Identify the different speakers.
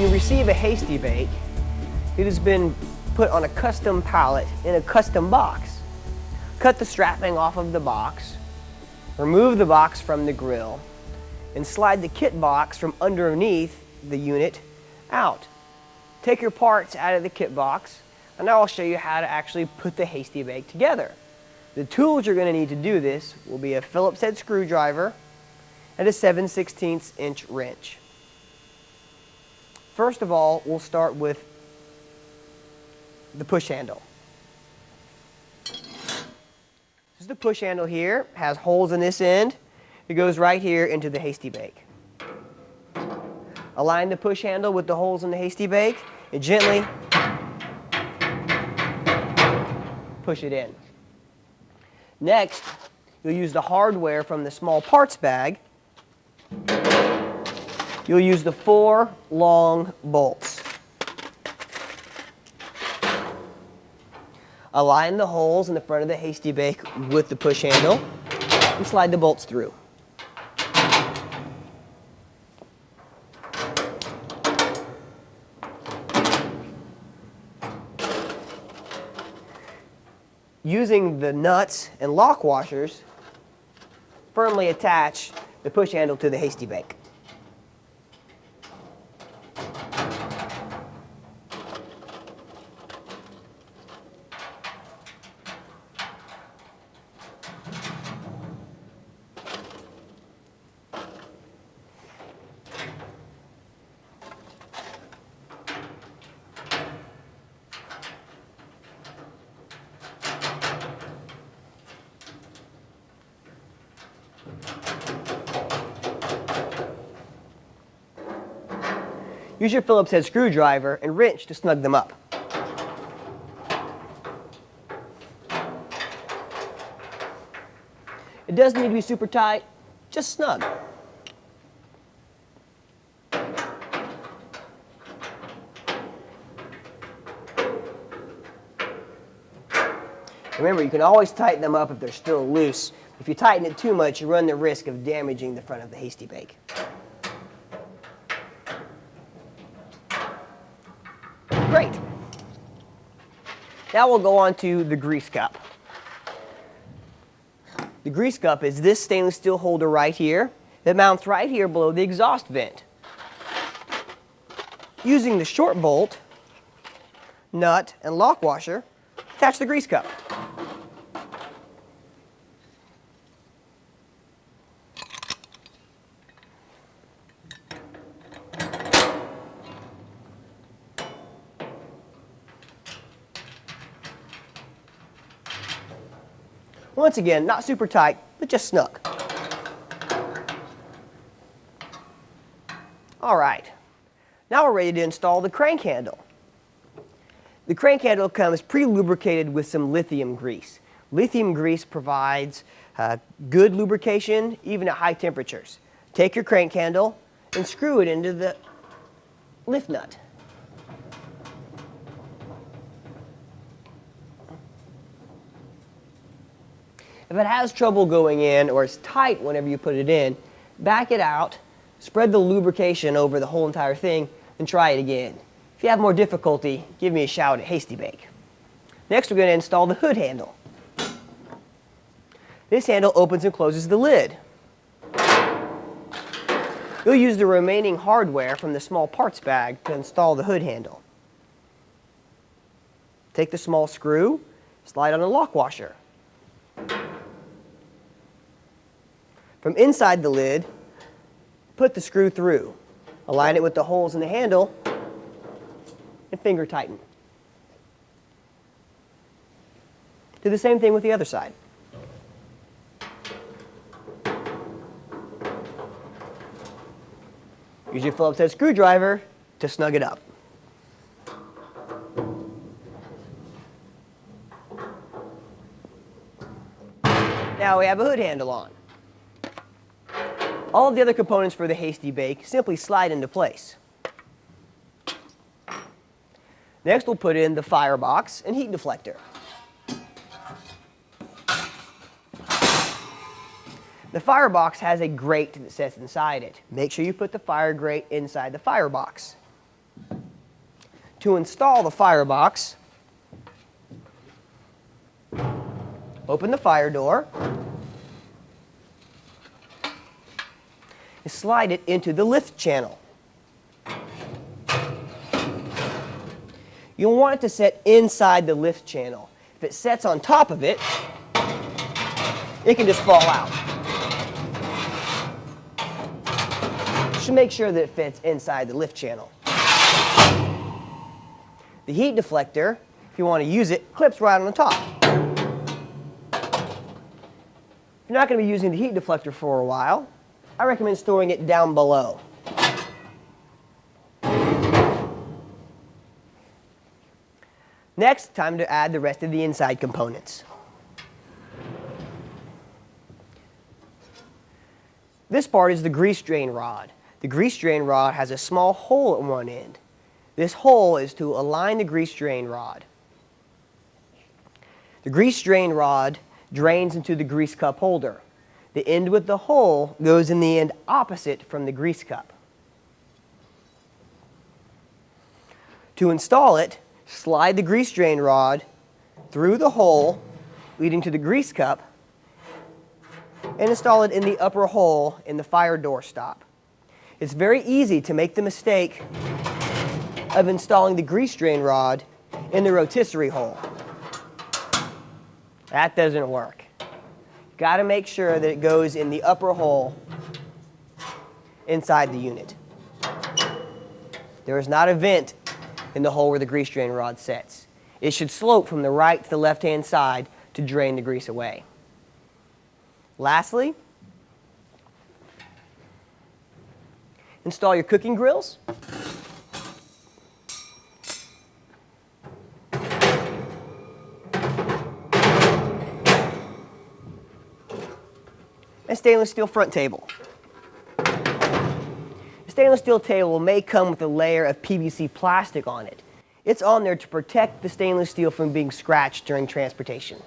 Speaker 1: you receive a Hasty-Bake, it has been put on a custom pallet in a custom box. Cut the strapping off of the box, remove the box from the grill, and slide the kit box from underneath the unit out. Take your parts out of the kit box, and now I'll show you how to actually put the Hasty-Bake together. The tools you're going to need to do this will be a Phillips head screwdriver and a 7/16 inch wrench. First of all, we'll start with the push handle. This is the push handle here. It has holes in this end. It goes right here into the Hasty-Bake. Align the push handle with the holes in the Hasty-Bake and gently push it in. Next, you'll use the hardware from the small parts bag. You'll use the 4 long bolts. Align the holes in the front of the Hasty-Bake with the push handle and slide the bolts through. Using the nuts and lock washers, firmly attach the push handle to the Hasty-Bake. Use your Phillips head screwdriver and wrench to snug them up. It doesn't need to be super tight, just snug. Remember, you can always tighten them up if they're still loose. If you tighten it too much, you run the risk of damaging the front of the Hasty-Bake. Great. Now we'll go on to the grease cup. The grease cup is this stainless steel holder right here that mounts right here below the exhaust vent. Using the short bolt, nut, and lock washer, attach the grease cup. Once again, not super tight, but just snug. All right, now we're ready to install the crank handle. The crank handle comes pre-lubricated with some lithium grease. Lithium grease provides good lubrication even at high temperatures. Take your crank handle and screw it into the lift nut. If it has trouble going in or it's tight whenever you put it in, back it out, spread the lubrication over the whole entire thing, and try it again. If you have more difficulty, give me a shout at Hasty-Bake. Next, we're going to install the hood handle. This handle opens and closes the lid. You'll use the remaining hardware from the small parts bag to install the hood handle. Take the small screw, slide on a lock washer. From inside the lid, put the screw through. Align it with the holes in the handle and finger tighten. Do the same thing with the other side. Use your Phillips head screwdriver to snug it up. Now we have a hood handle on. All of the other components for the Hasty-Bake simply slide into place. Next, we'll put in the firebox and heat deflector. The firebox has a grate that sits inside it. Make sure you put the fire grate inside the firebox. To install the firebox, open the fire door and slide it into the lift channel. You'll want it to set inside the lift channel. If it sets on top of it, it can just fall out. You should make sure that it fits inside the lift channel. The heat deflector, if you want to use it, clips right on the top. If you're not going to be using the heat deflector for a while, I recommend storing it down below. Next, time to add the rest of the inside components. This part is the grease drain rod. The grease drain rod has a small hole at one end. This hole is to align the grease drain rod. The grease drain rod drains into the grease cup holder. The end with the hole goes in the end opposite from the grease cup. To install it, slide the grease drain rod through the hole leading to the grease cup and install it in the upper hole in the fire door stop. It's very easy to make the mistake of installing the grease drain rod in the rotisserie hole. That doesn't work. You've got to make sure that it goes in the upper hole inside the unit. There is not a vent in the hole where the grease drain rod sets. It should slope from the right to the left-hand side to drain the grease away. Lastly, install your cooking grills. And stainless steel front table. The stainless steel table may come with a layer of PVC plastic on it. It's on there to protect the stainless steel from being scratched during transportation.